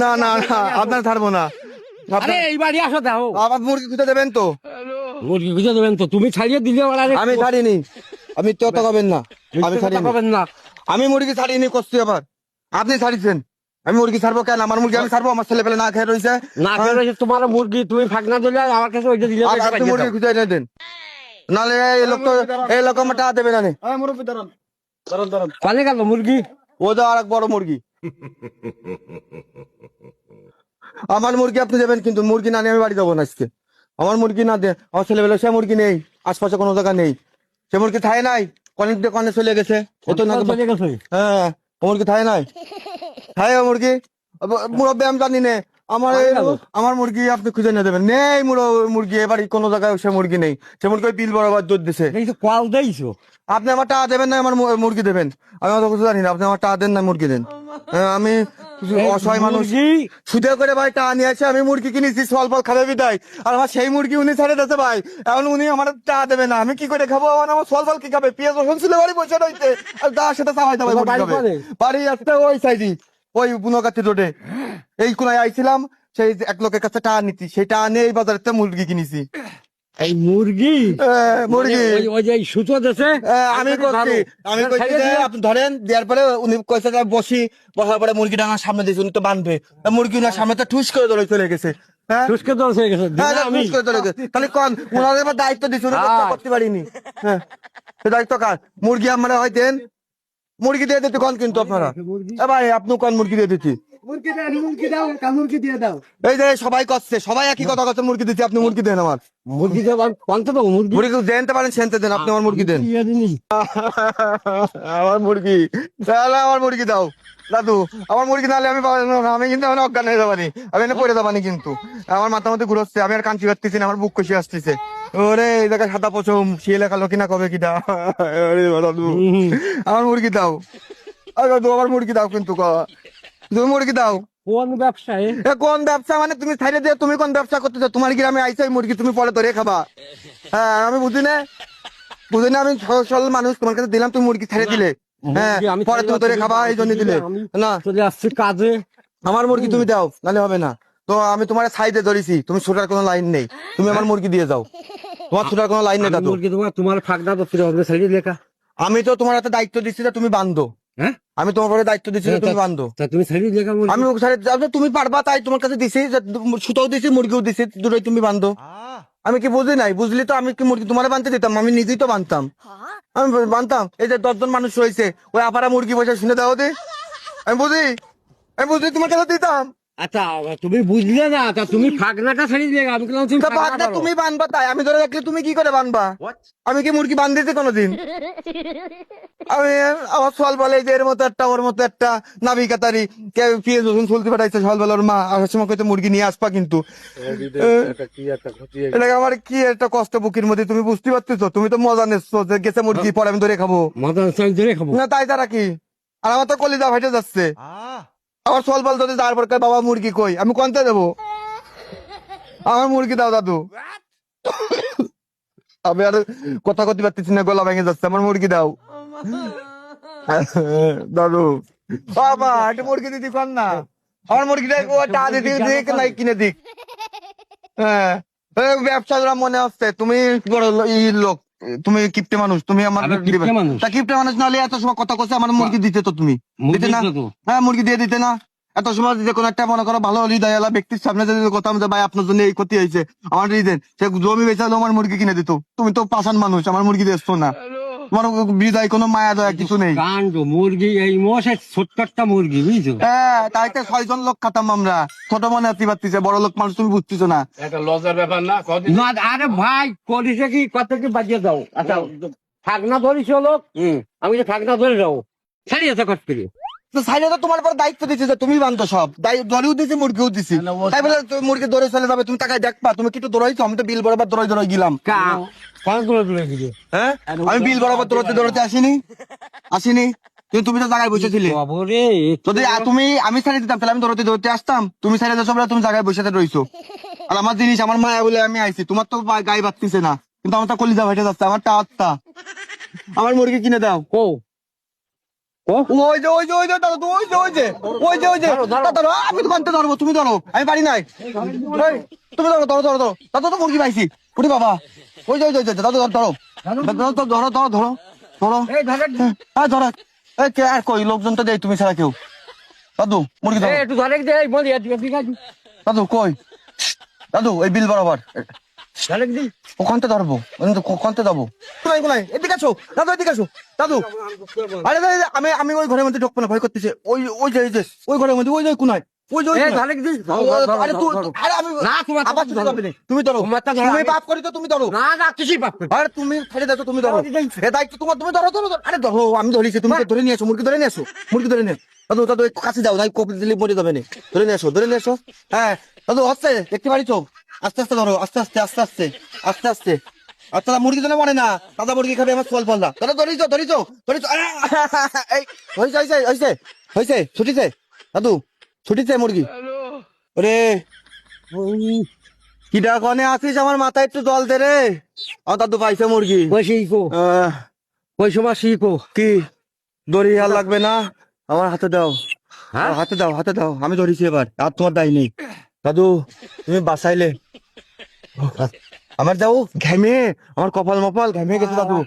না না না, আপনার ছাড়বো না। আরে এই বাড়ি আসো দাও, আমার মুরগি খুঁজে দেবেন তো? মুরগি খুঁজে দেবেন তো? তুমি ছাড়িয়ে দিলে আমি ছাড়িনি, আমি তো করবেন না, আমি ছাড়িনি, পাবেন না। আমি মুরগি ছাড়িনি করছি। আবার আপনি ছাড়িয়েছেন, আমি মুরগি ছাড়বো কেন? আমার মুরগি আমি ছাড়বো? আমার ছেলে পেলে না খেয়ে রয়েছে। না খেয়ে রয়েছে তোমার মুরগি, তুমি ফাঁকনা দিলে আমার কাছে ওইটা দিলে আপনি মুরগি খুঁজে এনে দেন, নাহলে এই লোক তো এই লোক আমার টাকা দেবে না। পালে গেল মুরগি, ও তো আর এক বড় মুরগি। আমার মুরগি আপনি দেবেন, কিন্তু মুরগি না নিয়ে আমি বাড়ি যাবো না আজকে। আমার মুরগি না দে, আমার ছেলেবেলা সে মুরগি নেই, আশপাশে কোনো জায়গা নেই। সে মুরগি থায় নাই, কনে কনে চলে গেছে। ও তো না, চলে গেছে। হ্যাঁ ও মুরগি থায় নাই, থায় ও মুরগি মুরব্বী আমি জানি না। আমার মুরগি আপনি খুঁজে নিয়ে দেবেন। নেই মুরগি এবারে কোনো জায়গায় সে মুরগি নেই। সে মুরগি বিল বরাবর দুধ দিছে। কল দেইছো, আপনি আমার টাকা দেবেন না আমার মুরগি দেবেন? আমি অত কিছু জানি না, আপনি আমার টাকা দেন না মুরগি দেন। আমি অসহায় মানুষ, সুদে করে ভাই টাকা নিয়ে আসে, আমি মুরগি কিনেছি স্বল্প খাবে বিদায়, আর আমার সেই মুরগি উনি ছেড়ে দিতে ভাই। এখন উনি আমার টাকা দেবে না, আমি কি করে খাবো? আমার স্বল্প কি খাবে? পেঁয়াজ রসুন ছিল বাড়ি বসে রয়েছে, আর তার সাথে চাওয়াই যাবে। বাড়ি আসতে ওই সাইডি, ওই বুনকাতি রোডে এই কোনায় আইছিলাম, সেই এক লোকের কাছে টাকা নিতি, সেই টাকা নিয়ে এই বাজারে মুরগি কিনেছি। এই মুরগি মুরগি ওই যে সুতো দেশে আমি করছি, আমি কইছি যে আপনি ধরেন, দেওয়ার পরে উনি কইছে যে বসি, বসার পরে মুরগিটা আমার সামনে দিয়েছে, উনি তো বাঁধবে, মুরগি উনার সামনে তো ঠুস করে ধরে চলে গেছে। হ্যাঁ সুস্কে দশ হয়ে গেছে, ঠুস করে ধরে গেছে। তাহলে কোন উনাদের এবার দায়িত্ব দিচ্ছে, উনি করতে পারিনি। হ্যাঁ সে দায়িত্ব কার? মুরগি আমরা হয় দেন, মুরগি দিয়ে দিতে কোন, কিন্তু আপনারা ভাই আপনি কোন মুরগি দিয়ে দিচ্ছি? এই যে সবাই করছে, সবাই একই কথা করছে, মুরগি দিচ্ছি, আপনি মুরগি দেন। আমার মুরগি মুরগি জানতে পারেন, সেনতে দেন, আপনি আমার মুরগি দেন। আমার মুরগি তাহলে আমার মুরগি দাও দাদু, আমার মুরগি নাহলে আমি আমি কিন্তু অজ্ঞান হয়ে যাবানি, আমি এনে পড়ে যাবানি। কিন্তু আমার মাথা মধ্যে ঘুরোচ্ছে, আমি আর কাঞ্চি পারতেছি না, আমার বুক কষে আসতেছে। ওরে এই জায়গায় সাদা পছম শিয়ে লেখালো কিনা কবে কিনা। দাদু আমার মুরগি দাও, দাদু আমার মুরগি দাও, কিন্তু তুমি মুরগি দাও। কোন ব্যবসায়? কোন ব্যবসা মানে? তুমি ছাইড়ে দিয়ে তুমি কোন ব্যবসা করতেছো? তোমার গ্রামে আইসে মুরগি তুমি পরে ধরে খাবা? হ্যাঁ আমি বুঝি না, আমি সরল মানুষ, তোমার কাছে দিলাম, তুমি মুরগি ছেড়ে দিলে, হ্যাঁ পরে তুমি ধরে খাবা, এই জন্য দিলে না। চলে আসছে কাজে, আমার মুরগি তুমি দাও, নাহলে হবে না। তো আমি তোমার সাইডে ধরেছি, তুমি ছোটার কোনো লাইন নেই, তুমি আমার মুরগি দিয়ে যাও, তোমার ছোটার কোনো লাইন নেই দাদু। তোমার ফাঁকনা তো ফিরে হবে সাইডে লেখা। আমি তো তোমার হাতে দায়িত্ব দিচ্ছি যে তুমি বান্ধো, হ্যাঁ আমি তোমার পরে দায়িত্ব দিচ্ছি যে তুমি বান্ধো। তুমি সাইডে লেখা, আমি তুমি পারবা তাই তোমার কাছে দিছি, সুতাও দিছি মুরগিও দিছি, দুটোই তুমি বান্ধো। আমি কি বুঝি নাই? বুঝলি তো আমি কি মুরগি তোমার বানতে দিতাম? আমি নিজেই তো বানতাম, আমি বানতাম। এই যে 10 জন মানুষ রয়েছে, ওই আপারা মুরগি বসে শুনে দাও দে, আমি বুঝলি তোমার কাছে দিতাম। আচ্ছা তুমি বুঝলে না, তা তুমি ফাঁকনাটা ছাড়িয়ে লেখা, আমি তুমি বানবা তাই আমি ধরে রাখলে তুমি কি করে বানবা? আমি কি মুরগি বান্ধিছি কোনোদিন? আমি আমার সোয়াল বলে যে এর মতো একটা ওর মতো একটা নাবি কাতারি পেঁয়াজ রসুন চলতে পাঠাইছে সকালবেলা, ওর মা আসার সময় কইতে মুরগি নিয়ে আসবা, কিন্তু এটাকে আমার কি একটা কষ্ট বুকের মধ্যে, তুমি বুঝতে পারতেছো? তুমি তো মজা নিচ্ছ যে গেছে মুরগি পরে আমি ধরে খাবো না, তাই তারা কি? আর আমার তো কলিজা ফাইটে যাচ্ছে। আমার সোয়াল বল যদি তারপর বাবা মুরগি কই, আমি কোনতে দেবো? আমার মুরগি দাও দাদু, আমি আর কথা করতে পারতেছি না, গলা ভেঙে যাচ্ছে, আমার মুরগি দাও দাদু। বাবা একটা মুরগি দিদি কর না, আমার মুরগিটা দিক নাই কিনে দিক। হ্যাঁ ব্যবসা মনে হচ্ছে তুমি বড় লোক, তুমি কিপ্টে মানুষ, তুমি আমার কিপ্টে মানুষ নাহলে এত সময় কথা করছে আমার মুরগি দিতে তো তুমি দিতে না? হ্যাঁ মুরগি দিয়ে দিতে না এত সময়? যে কোনো একটা মনে করো ভালো হৃদয় এলা ব্যক্তির সামনে যদি কথা ভাই আপনার জন্য এই ক্ষতি হয়েছে, আমার রিজেন সে জমি বেচা আমার মুরগি কিনে দিত, তুমি তো পাষাণ মানুষ, আমার মুরগি দিচ্ছ না, তোমার হৃদয় কোনো মায়া দয়া কিছু নেই। মুরগি এই মশে ছোট্ট একটা মুরগি বুঝছো? হ্যাঁ তাই তো 6 জন লোক খাতাম আমরা, ছোট মনে আছি পারতেছে, বড় লোক মানুষ তুমি বুঝতেছো না। একটা লজ্জার ব্যাপার না? আরে ভাই কলিসে কি কত কি বাজিয়ে দাও। আচ্ছা ফাঁকনা ধরিস লোক, আমি যে ফাঁকনা ধরে যাও ছাড়িয়েছে কট করে, সাইডে তো তোমার পর দায়িত্ব দিচ্ছে যে তুমি বান্ধো, সব ধরেও দিছি মুরগিও দিছি, তাই বলে তুমি মুরগি ধরে চলে যাবে, তুমি তাকাই দেখবা তুমি কি দৌড়াইছো? আমি তো বিল বরাবর দৌড়াই গেলাম। হ্যাঁ আমি বিল বরাবর দৌড়াতে আসিনি, কিন্তু তুমি তো জায়গায় বসেছিলে। যদি তুমি আমি ছাড়িয়ে দিতাম তাহলে আমি দৌড়াতে আসতাম, তুমি ছাড়িয়ে যাচ্ছ বলে তুমি জায়গায় বসে রইছো। আর আমার জিনিস আমার মায়া বলে আমি আইছি, তোমার তো গায়ে বাড়তিছে না, কিন্তু আমার তো কলিজা ভেটে যাচ্ছে, আমার টা আমার মুরগি কিনে দাও। ও ওই যে দাদা ওই যে দাদা আমি তো কানতে ধরবো, তুমি ধরো, আমি পারি নাই। এই, তুমি ধরো দাদা তো মুরগি পাইছি। উঠি বাবা, ওই যে দাদু ধরো ধরো। এই ধরে হ্যাঁ ধরো। এই কে আর কই, লোকজন তো দেয় তুমি ছাড়া কেউ। দাদু মুরগি ধরো। একটু ধরে দে বলি ঠিক আছে দাদু কই, দাদু এই বিল বরাবর ধরে দিই ওখানতে ধরবো, ওখানতে যাবো। কোনাই এদিকে আসো দাদু, এদিকে আসো দাদু। আরে আমি ওই ঘরের মধ্যে ঢুকবো না, ভয় করতেছে। ওই যে ওই ঘরের মধ্যে ওই যে কোনায় ওই যে এই ধরে দিই আরে আরে আমি না তোমার আবার কিছু হবে না। তুমি ধরো, তোমারটা ধরো, তুমি আমি- পাপ করি তো তুমি ধরো। না কিছুই পাপ করি আরে তুমি ছেড়ে দাও তো, তুমি ধরো, এ দায়িত্ব তোমার, তুমি ধরো। আরে ধরো, আমি ধরেছি, তুমি তো ধরে নিয়ে আসো, মুরগি ধরে নিয়ে আসো, মুরগি ধরে নিয়ে দাদু একটু কাছে যাও, নাই কপি দিলে মরে যাবে না। ধরে নিয়ে আসো। হ্যাঁ দাদু হচ্ছে, দেখতে পারিস আস্তে ধরো, আস্তে আচ্ছা মুরগি তো মরে না, দাদা মুরগি খাবে আমার ফল না। দাদা ধরিছ এই হয়েছে ছুটিছে দাদু, ছুটিছে মুরগি। ওরে কিডা কনে আসিস, আমার মাথায় একটু জল দে রে। আমার দাদু পাইছে মুরগি। ওই শিখো ওই সময় শিখো কি দড়ি আর লাগবে না, আমার হাতে দাও, হ্যাঁ হাতে দাও, আমি ধরেছি এবার, আর তোমার দায় নেই। দাদু তুমি বাঁচাইলে আমার, যাও ঘেমে আমার কপাল মপাল ঘেমে গেছে দাদু।